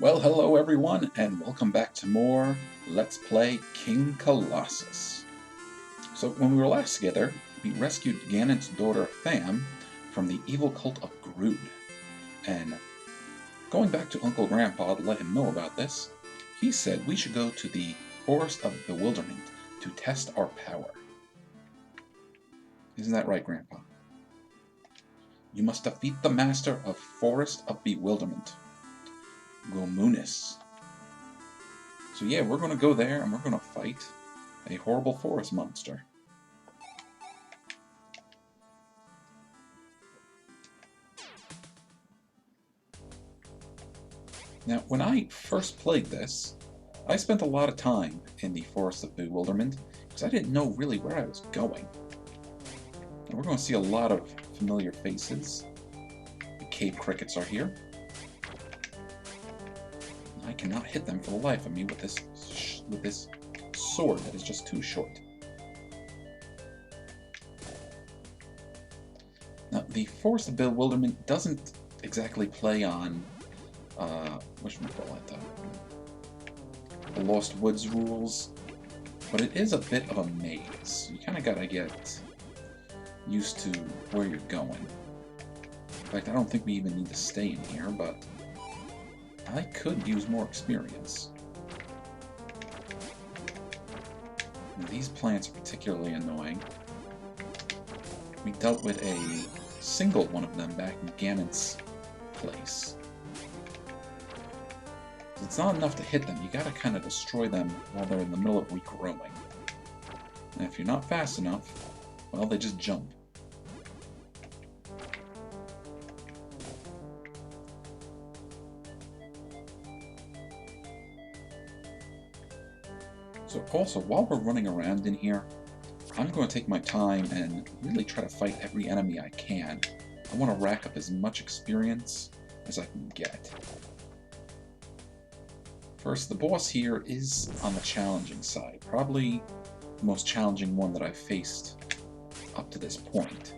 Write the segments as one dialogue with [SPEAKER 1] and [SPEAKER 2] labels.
[SPEAKER 1] Well, hello everyone, and welcome back to more Let's Play King Colossus. So, when we were last together, we rescued Ganon's daughter Fahm from the evil cult of Gryuud. And going back to Uncle Grandpa to let him know about this, he said we should go to the Forest of Bewilderment to test our power. Isn't that right, Grandpa? You must defeat the master of Forest of Bewilderment, Gomunus. So yeah, we're going to go there and we're going to fight a horrible forest monster. Now, when I first played this, I spent a lot of time in the Forest of Bewilderment because I didn't know really where I was going. And we're going to see a lot of familiar faces. The cave crickets are here. I cannot hit them for the life of me with this sword that is just too short. Now, the Forest of Bewilderment doesn't exactly play on the Lost Woods rules, but it is a bit of a maze. You kind of gotta get used to where you're going. In fact, I don't think we even need to stay in here, but I could use more experience. And these plants are particularly annoying. We dealt with a single one of them back in Ganon's place. It's not enough to hit them, you gotta kind of destroy them while they're in the middle of regrowing. And if you're not fast enough, well, they just jump. So also, while we're running around in here, I'm going to take my time and really try to fight every enemy I can. I want to rack up as much experience as I can get. First, the boss here is on the challenging side. Probably the most challenging one that I've faced up to this point.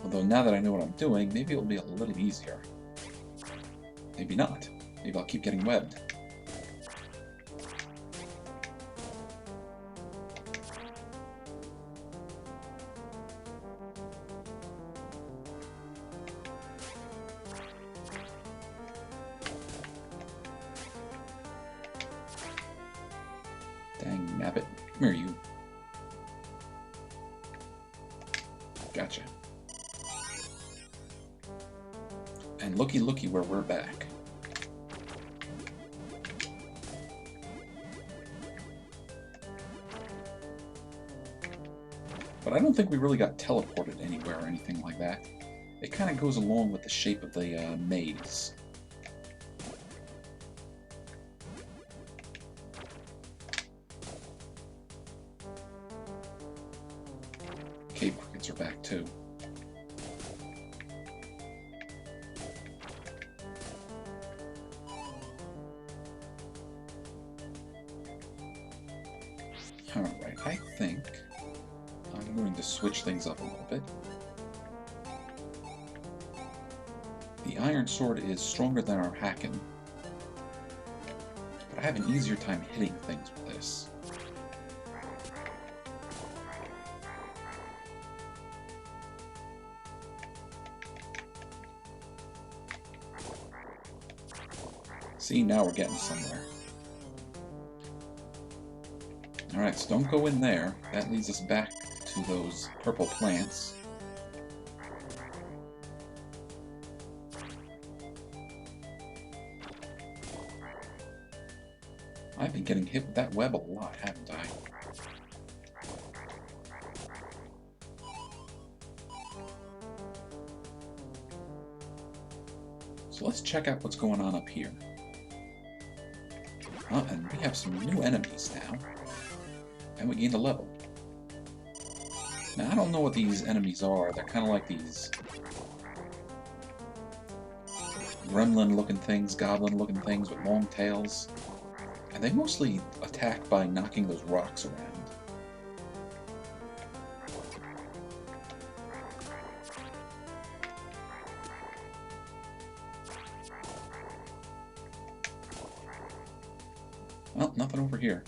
[SPEAKER 1] Although now that I know what I'm doing, maybe it'll be a little easier. Maybe not. Maybe I'll keep getting webbed. Dang nabbit. Come here, you. Gotcha. And looky where we're back. But I don't think we really got teleported anywhere or anything like that. It kind of goes along with the shape of the maze. Cave crickets are back too. Alright, I think I'm going to switch things up a little bit. The iron sword is stronger than our Hacken, but I have an easier time hitting things with this. See, now we're getting somewhere. Alright, so don't go in there. That leads us back to those purple plants. I've been getting hit with that web a lot, haven't I? So let's check out what's going on up here. And we have some new enemies now. And we gained a level. Now, I don't know what these enemies are. They're kind of like these gremlin-looking things, goblin-looking things with long tails. And they mostly attack by knocking those rocks around. Well, nothing over here.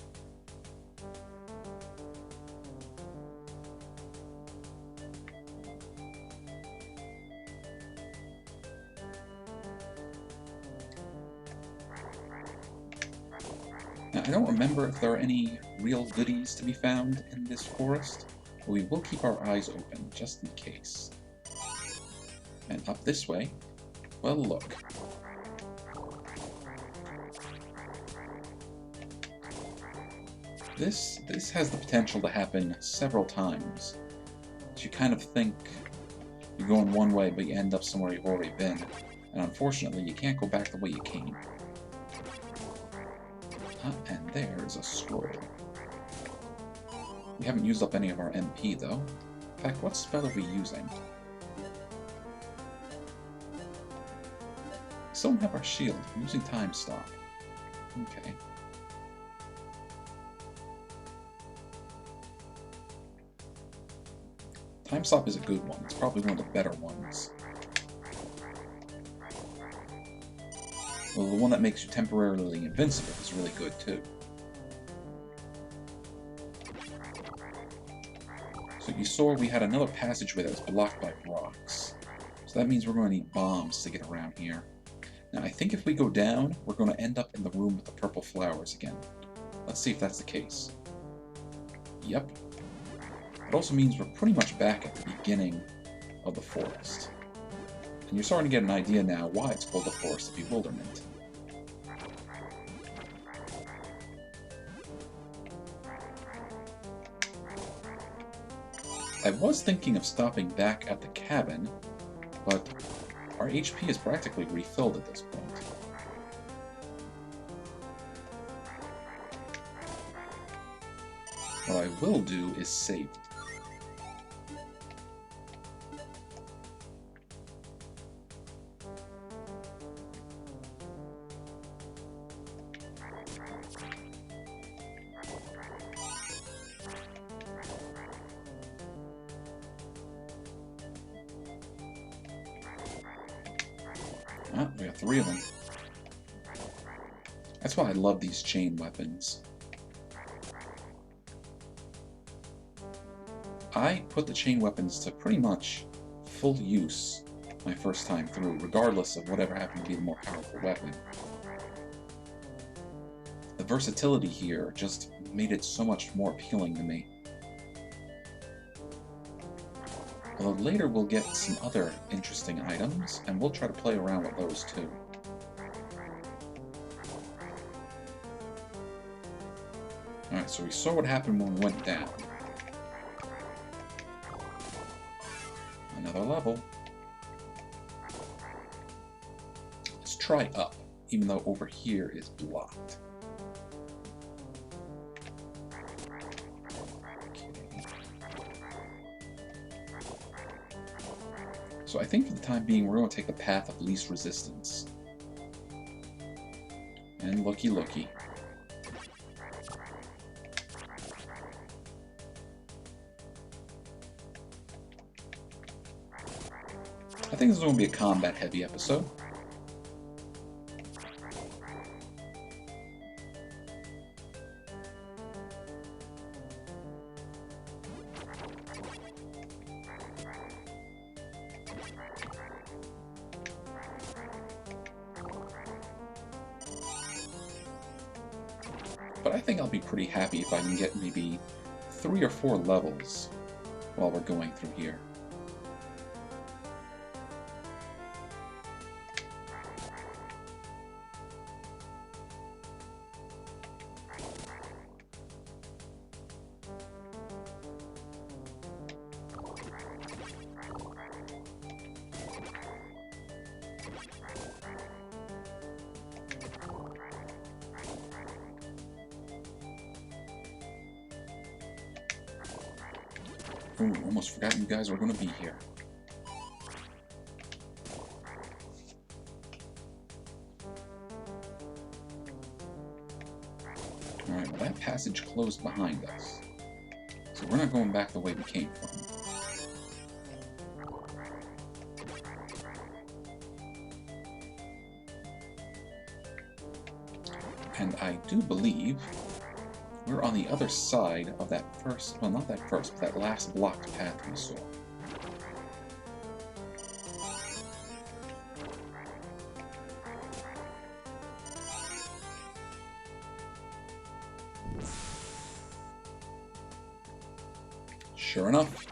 [SPEAKER 1] Now, I don't remember if there are any real goodies to be found in this forest, but we will keep our eyes open, just in case. And up this way, well, look. This has the potential to happen several times. You kind of think you're going one way, but you end up somewhere you've already been. And unfortunately, you can't go back the way you came. And there's a scroll. We haven't used up any of our MP, though. In fact, what spell are we using? We still don't have our shield. I'm using Time Stop. Okay. Time Stop is a good one. It's probably one of the better ones. Well, the one that makes you temporarily invincible is really good, too. So you saw we had another passageway that was blocked by rocks. So that means we're going to need bombs to get around here. Now, I think if we go down, we're going to end up in the room with the purple flowers again. Let's see if that's the case. Yep. It also means we're pretty much back at the beginning of the forest. And you're starting to get an idea now why it's called the Forest of Bewilderment. I was thinking of stopping back at the cabin, but our HP is practically refilled at this point. What I will do is save. Ah, we got 3 of them. That's why I love these chain weapons. I put the chain weapons to pretty much full use my first time through, regardless of whatever happened to be the more powerful weapon. The versatility here just made it so much more appealing to me. Although later we'll get some other interesting items, and we'll try to play around with those too. Alright, so we saw what happened when we went down. Another level. Let's try up, even though over here is blocked. So I think for the time being, we're going to take the path of least resistance. And looky looky. I think this is going to be a combat-heavy episode. But I think I'll be pretty happy if I can get maybe 3 or 4 levels while we're going through here. Ooh, almost forgot you guys were going to be here. Alright, well that passage closed behind us. So we're not going back the way we came from. And I do believe we're on the other side of that first, well, not that first, but that last blocked path we saw. Sure enough.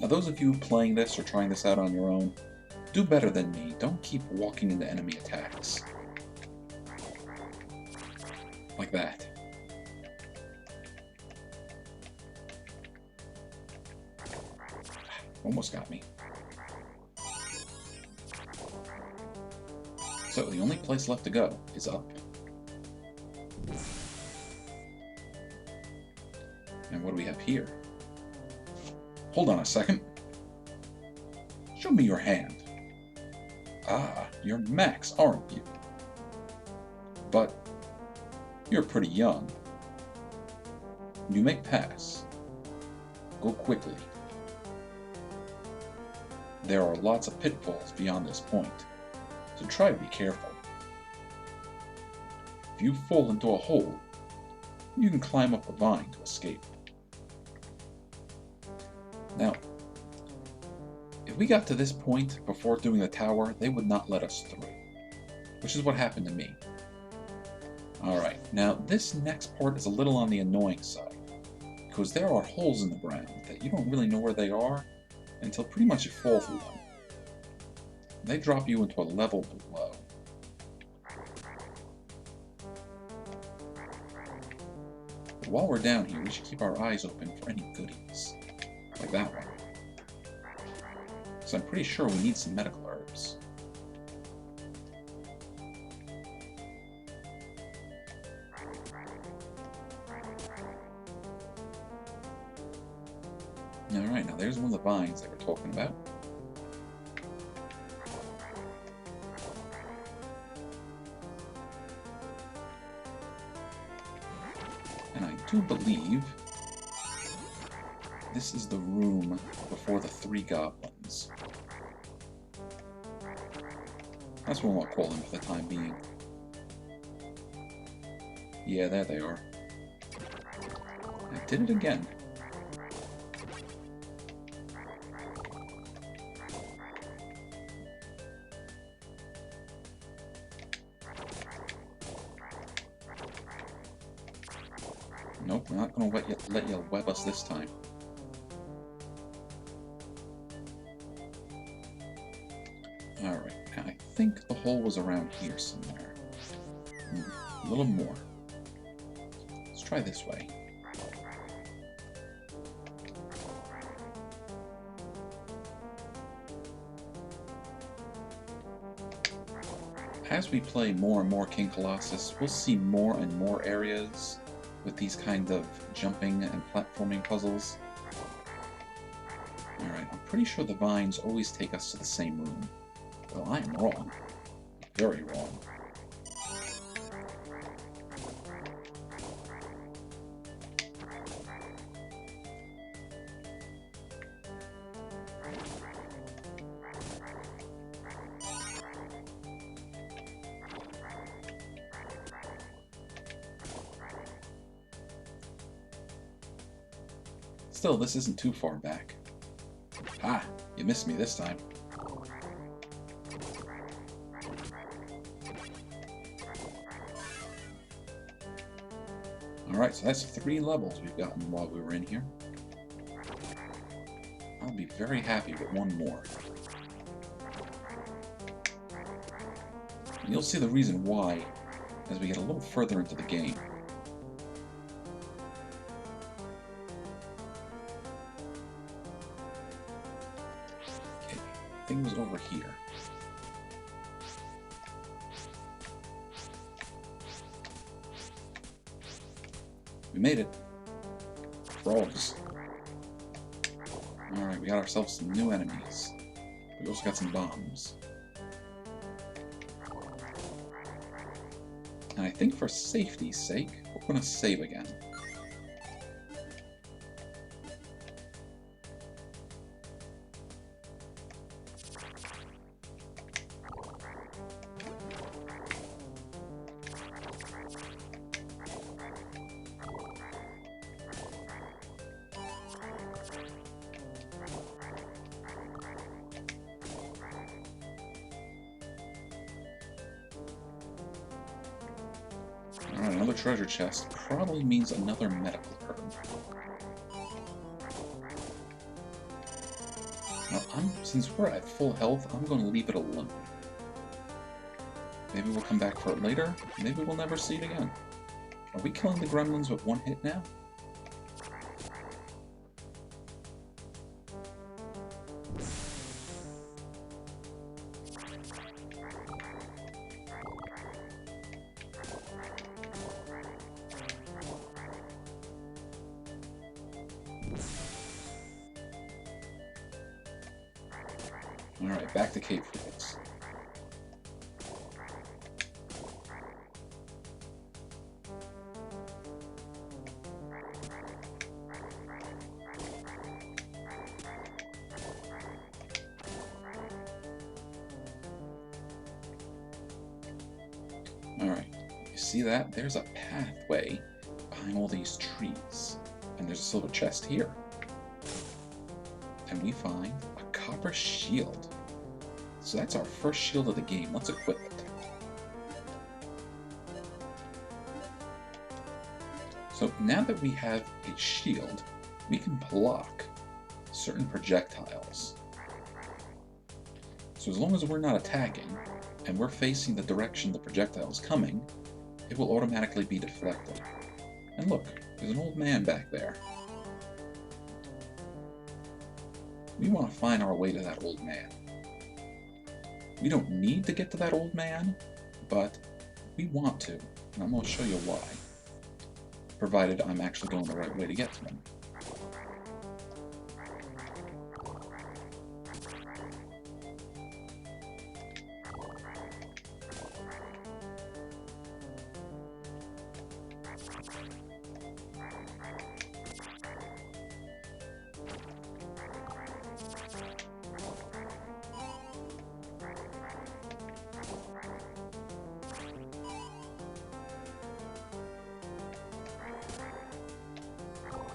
[SPEAKER 1] Now those of you playing this or trying this out on your own, do better than me. Don't keep walking into enemy attacks. Like that. Almost got me. So the only place left to go is up. And what do we have here? Hold on a second. Show me your hand. Ah, you're Max, aren't you? But you're pretty young. You may pass. Go quickly. There are lots of pitfalls beyond this point, so try to be careful. If you fall into a hole, you can climb up a vine to escape. Now, if we got to this point before doing the tower, they would not let us through, which is what happened to me. Alright, now this next part is a little on the annoying side, because there are holes in the ground that you don't really know where they are until pretty much you fall through them. They drop you into a level below. But while we're down here, we should keep our eyes open for any goodies, like that one. So I'm pretty sure we need some medical herbs. Alright, now there's one of the vines that we're talking about. And I do believe this is the room before the 3 goblins. That's what we'll call them for the time being. Yeah, there they are. I did it again. Nope, we're not going to let you web us this time. Alright, I think the hole was around here somewhere. A little more. Let's try this way. As we play more and more King Colossus, we'll see more and more areas with these kind of jumping and platforming puzzles. Alright, I'm pretty sure the vines always take us to the same room. Well, I am wrong. Very wrong. Still, this isn't too far back. Ah, you missed me this time. Alright, so that's 3 levels we've gotten while we were in here. I'll be very happy with 1 more. And you'll see the reason why as we get a little further into the game. Okay, thing was over here. We made it. Frogs. Alright, we got ourselves some new enemies. We also got some bombs. And I think for safety's sake, we're going to save again. Alright, another treasure chest probably means another medical herb. Now, since we're at full health, I'm going to leave it alone. Maybe we'll come back for it later. Maybe we'll never see it again. Are we killing the gremlins with one hit now? Alright, back to Cave Fields. Alright, you see that? There's a pathway behind all these trees. And there's a silver chest here. And we find a copper shield. So that's our first shield of the game. Let's equip it. So now that we have a shield, we can block certain projectiles. So as long as we're not attacking, and we're facing the direction the projectile is coming, it will automatically be deflected. And look, there's an old man back there. We want to find our way to that old man. We don't need to get to that old man, but we want to, and I'm going to show you why, provided I'm actually going the right way to get to him.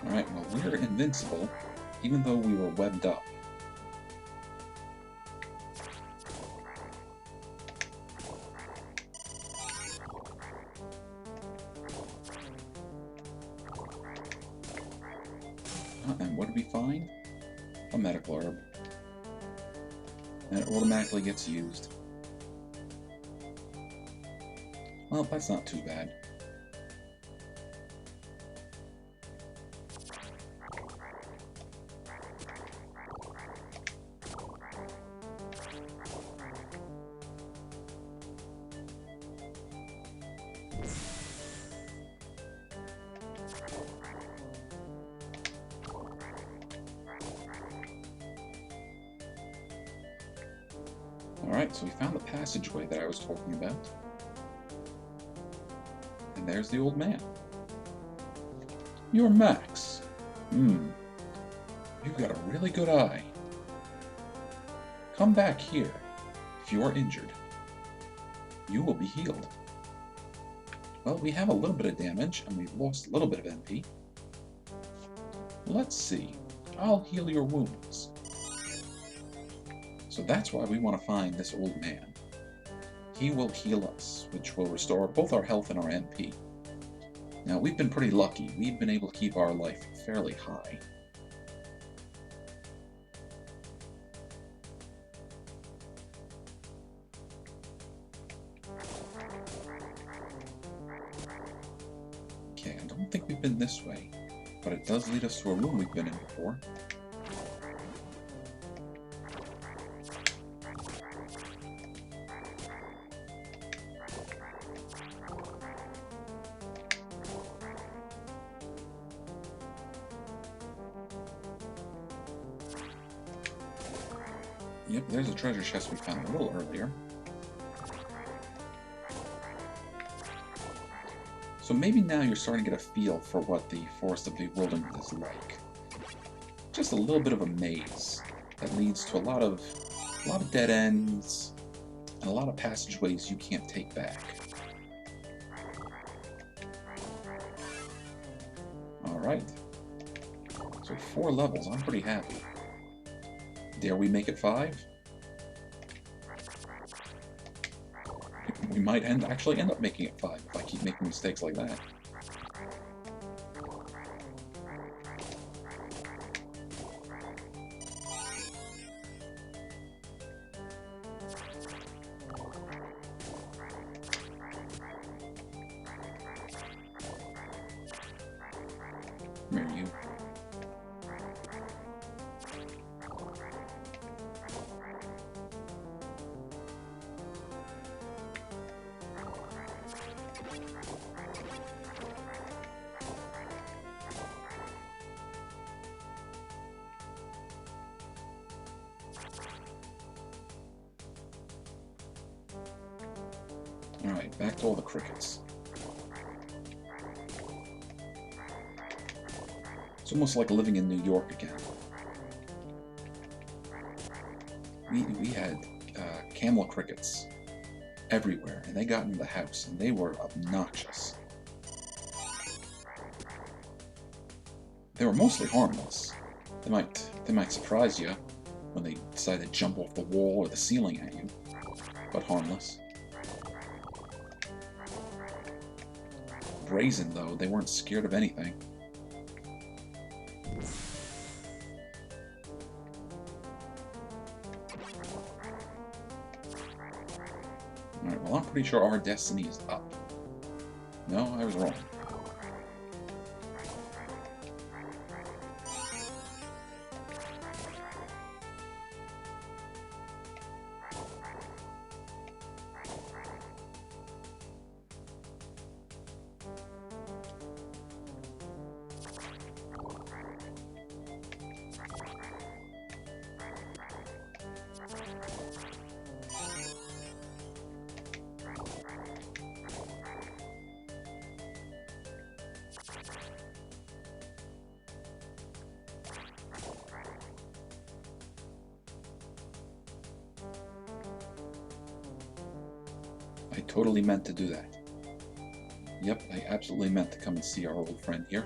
[SPEAKER 1] Alright, well, we're invincible, even though we were webbed up. And what did we find? A medical herb. And it automatically gets used. Well, that's not too bad. Alright, so we found the passageway that I was talking about. And there's the old man. You're Max. You've got a really good eye. Come back here if you are injured. You will be healed. Well, we have a little bit of damage, and we've lost a little bit of MP. Let's see. I'll heal your wounds. So that's why we want to find this old man. He will heal us, which will restore both our health and our MP. Now, we've been pretty lucky. We've been able to keep our life fairly high. Okay, I don't think we've been this way, but it does lead us to a room we've been in before. Yep, there's a treasure chest we found a little earlier. So maybe now you're starting to get a feel for what the Forest of Bewilderment is like. Just a little bit of a maze that leads to a lot of dead ends and a lot of passageways you can't take back. Alright. So 4 levels, I'm pretty happy. Dare we make it 5? We might actually end up making it 5 if I keep keep making mistakes like that. Come here, you. Alright, back to all the crickets. It's almost like living in New York again. We had camel crickets everywhere, and they got into the house, and they were obnoxious. They were mostly harmless. They might surprise you when they decide to jump off the wall or the ceiling at you, but harmless. Brazen, though, they weren't scared of anything. Alright, well, I'm pretty sure our destiny is up. No, I was wrong. I totally meant to do that. Yep, I absolutely meant to come and see our old friend here.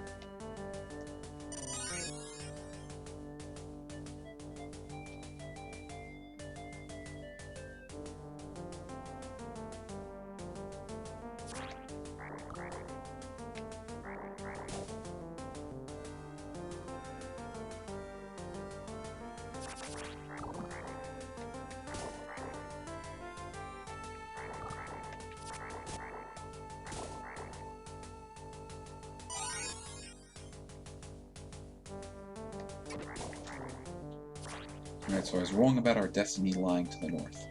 [SPEAKER 1] Alright, so I was wrong about our destiny lying to the north.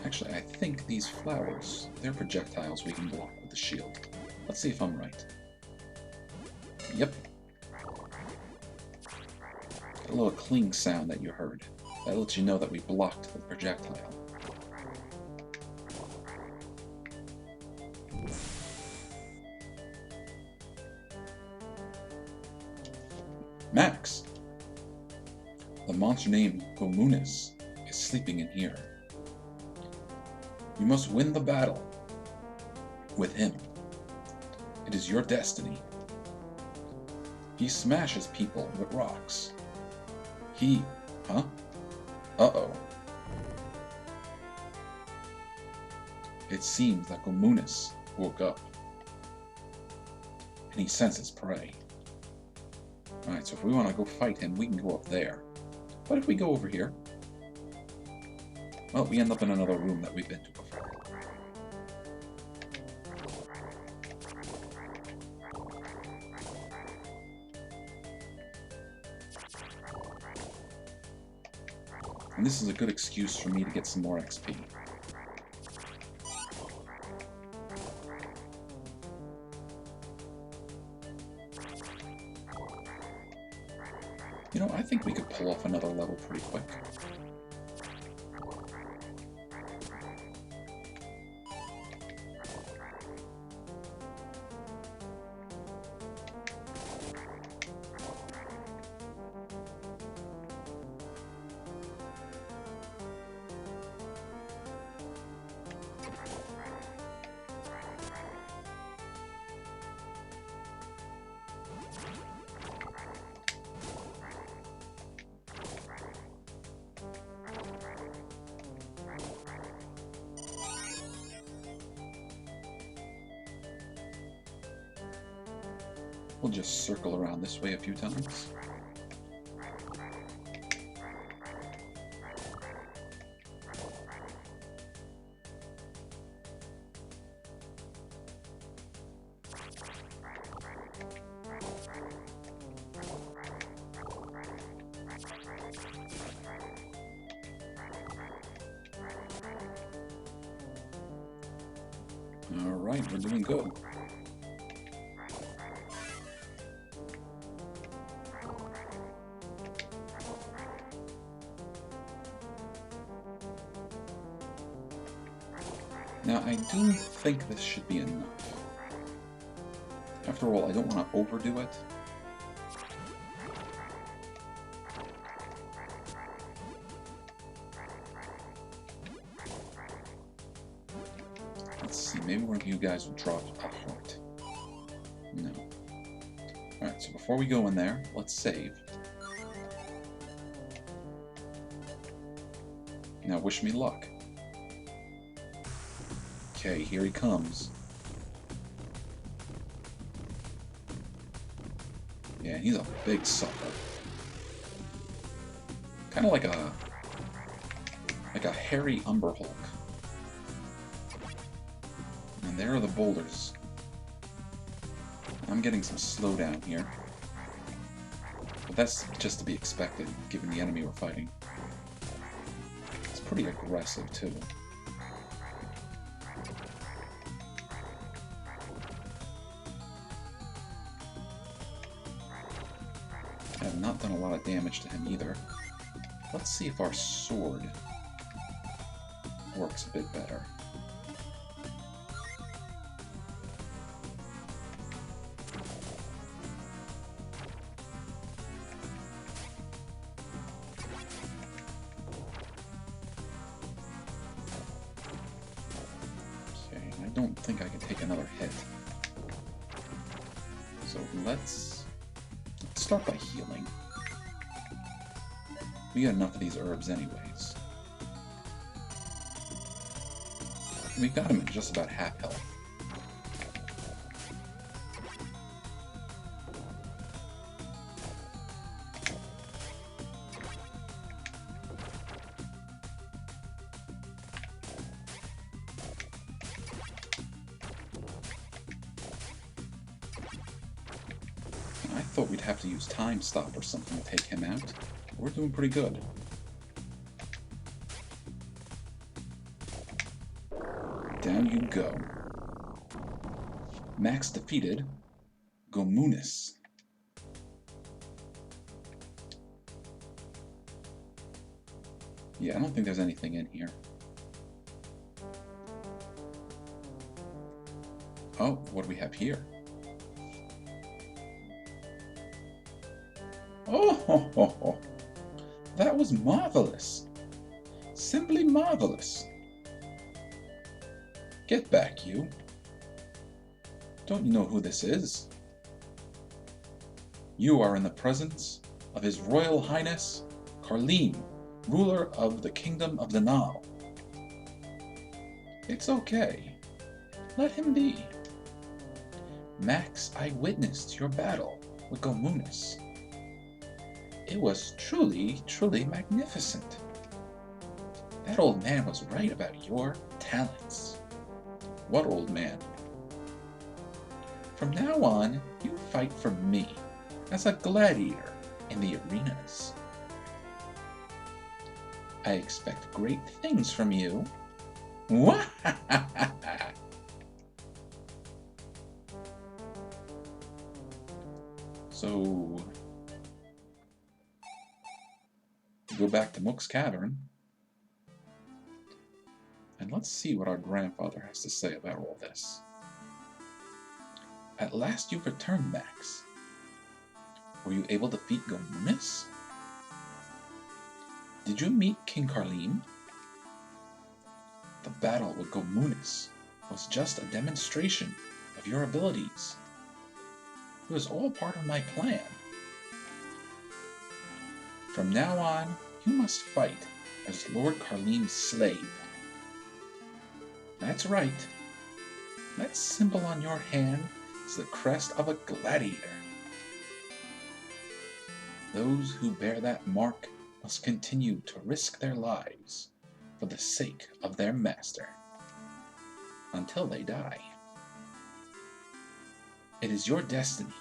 [SPEAKER 1] Actually, I think these flowers, they're projectiles we can block with the shield. Let's see if I'm right. Yep. A little cling sound that you heard. That lets you know that we blocked the projectile. Max! The monster named Gomunus is sleeping in here. You must win the battle with him. It is your destiny. He smashes people with rocks. Huh? Uh-oh. It seems that Gomunus woke up, and he senses prey. Alright, so if we want to go fight him, we can go up there. What if we go over here? Well, we end up in another room that we've been to before. And this is a good excuse for me to get some more XP. You know, I think we could pull off another level pretty quick. We'll just circle around this way a few times. Alright, we're doing good. Now, I do think this should be enough. After all, I don't want to overdo it. Let's see, maybe one of you guys will drop a heart. No. Alright, so before we go in there, let's save. Now wish me luck. Okay, here he comes. Yeah, he's a big sucker. Kind of like a hairy Umber Hulk. And there are the boulders. I'm getting some slowdown here. But that's just to be expected, given the enemy we're fighting. It's pretty aggressive, too. I have not done a lot of damage to him either. Let's see if our sword works a bit better. Okay, I don't think I can take another hit. So let's start by healing. We got enough of these herbs anyways. We got him at just about half health. I thought we'd have to use Time Stop or something to take him out. We're doing pretty good. Down you go. Max defeated Gomunus. Yeah, I don't think there's anything in here. Oh, what do we have here? Oh, ho, ho, ho. That was marvelous. Simply marvelous. Get back, you. Don't you know who this is? You are in the presence of His Royal Highness Carlim, ruler of the Kingdom of Daneer. It's okay. Let him be. Max, I witnessed your battle with Gomunus. It was truly, truly magnificent. That old man was right about your talents. What old man? From now on, you fight for me as a gladiator in the arenas. I expect great things from you. So, go back to Muuk's cavern, and let's see what our grandfather has to say about all this. At last you've returned, Max. Were you able to defeat Gomunus? Did you meet King Carlim? The battle with Gomunus was just a demonstration of your abilities. It was all part of my plan. From now on, you must fight as Lord Carlim's slave. That's right. That symbol on your hand is the crest of a gladiator. Those who bear that mark must continue to risk their lives for the sake of their master until they die. It is your destiny.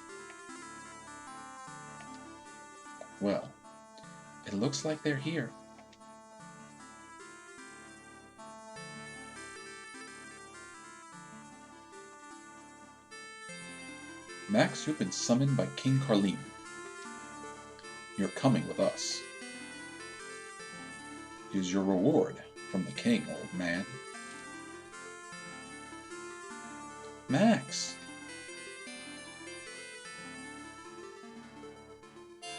[SPEAKER 1] Well, it looks like they're here. Max, you've been summoned by King Carlin. You're coming with us. It is your reward from the king, old man. Max!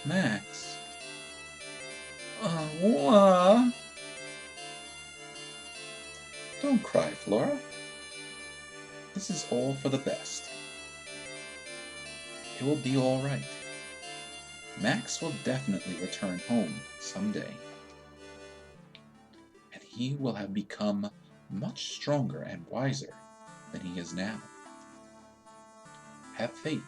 [SPEAKER 1] Max! What? Don't cry, Flora. This is all for the best. It will be all right. Max will definitely return home someday. And he will have become much stronger and wiser than he is now. Have faith.